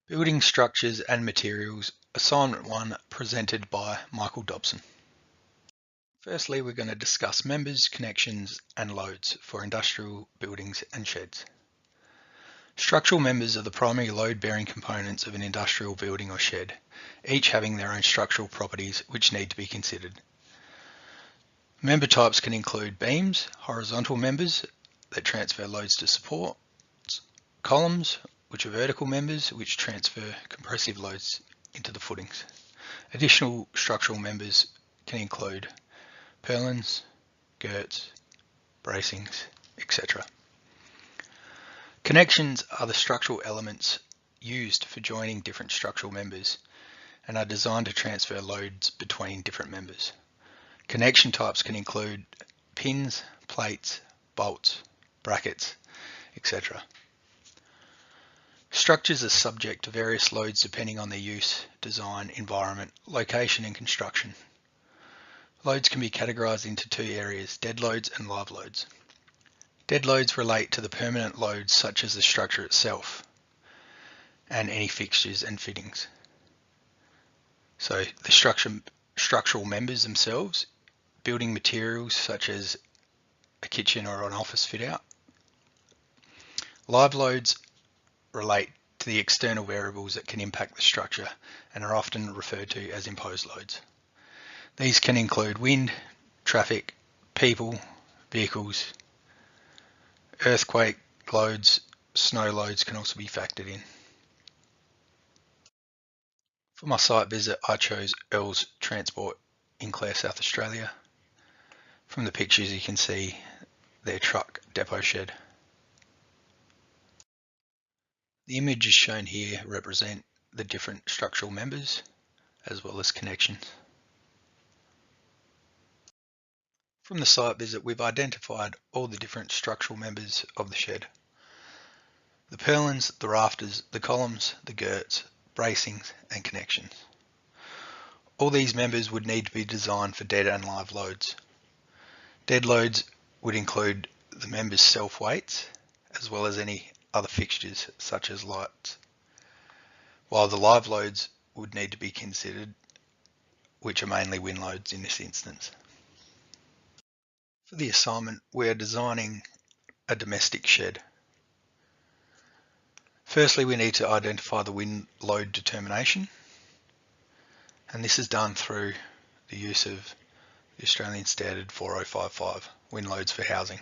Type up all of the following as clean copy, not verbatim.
Building Structures and Materials, Assignment 1, presented by Michael Dobson. Firstly, we're going to discuss members, connections and loads for industrial buildings and sheds. Structural members are the primary load-bearing components of an industrial building or shed, each having their own structural properties which need to be considered. Member types can include beams, horizontal members that transfer loads to support, columns, which are vertical members which transfer compressive loads into the footings. Additional structural members can include purlins, girts, bracings, etc. Connections are the structural elements used for joining different structural members and are designed to transfer loads between different members. Connection types can include pins, plates, bolts, brackets, etc. Structures are subject to various loads depending on their use, design, environment, location and construction. Loads can be categorized into two areas, dead loads and live loads. Dead loads relate to the permanent loads such as the structure itself and any fixtures and fittings. So the structural members themselves, building materials such as a kitchen or an office fit out. Live loads relate to the external variables that can impact the structure and are often referred to as imposed loads. These can include wind, traffic, people, vehicles, earthquake loads, snow loads can also be factored in. For my site visit, I chose Earls Transport in Clare, South Australia. From the pictures you can see their truck depot shed. The images shown here represent the different structural members as well as connections. From the site visit, we've identified all the different structural members of the shed. The purlins, the rafters, the columns, the girts, bracings and connections. All these members would need to be designed for dead and live loads. Dead loads would include the members' self-weights as well as any other fixtures such as lights, while the live loads would need to be considered, which are mainly wind loads in this instance. For the assignment, we are designing a domestic shed. Firstly, we need to identify the wind load determination, and this is done through the use of the Australian Standard 4055, wind loads for housing.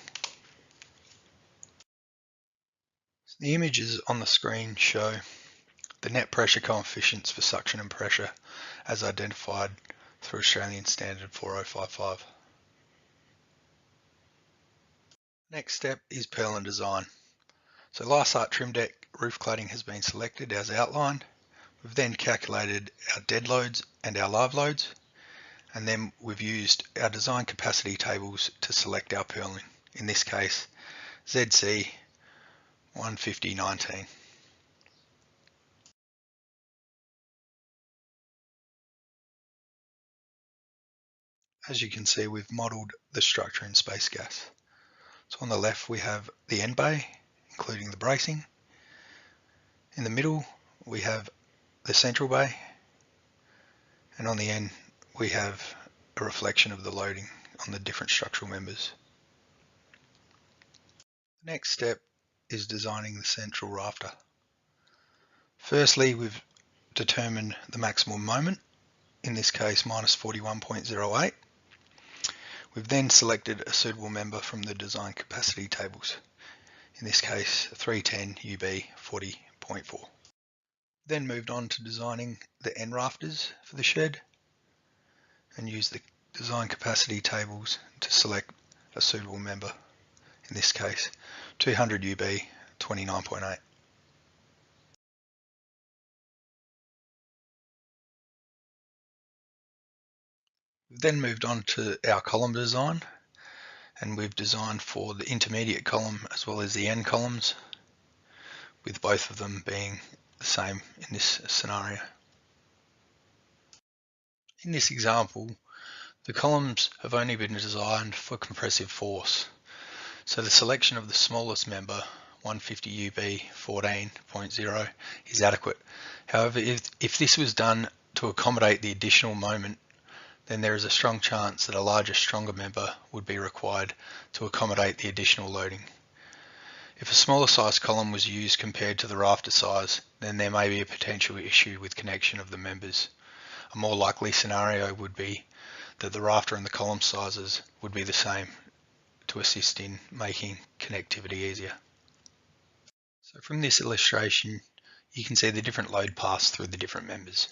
The images on the screen show the net pressure coefficients for suction and pressure as identified through Australian Standard 4055. Next step is purlin design. So Lysaght trim deck roof cladding has been selected as outlined. We've then calculated our dead loads and our live loads, and then we've used our design capacity tables to select our purlin, in this case ZC 150/19. As you can see, we've modelled the structure in space gas. So on the left we have the end bay, including the bracing. In the middle we have the central bay, and on the end we have a reflection of the loading on the different structural members. The next step is designing the central rafter. Firstly, we've determined the maximum moment, in this case minus 41.08. We've then selected a suitable member from the design capacity tables, in this case 310 UB 40.4. Then moved on to designing the end rafters for the shed and used the design capacity tables to select a suitable member, in this case 200 UB 29.8. We've then moved on to our column design, and we've designed for the intermediate column as well as the end columns, with both of them being the same in this scenario. In this example, the columns have only been designed for compressive force, so the selection of the smallest member, 150 UB 14.0 is adequate. However, if this was done to accommodate the additional moment, then there is a strong chance that a larger, stronger member would be required to accommodate the additional loading. If a smaller size column was used compared to the rafter size, then there may be a potential issue with connection of the members. A more likely scenario would be that the rafter and the column sizes would be the same to assist in making connectivity easier. So from this illustration, you can see the different load paths through the different members.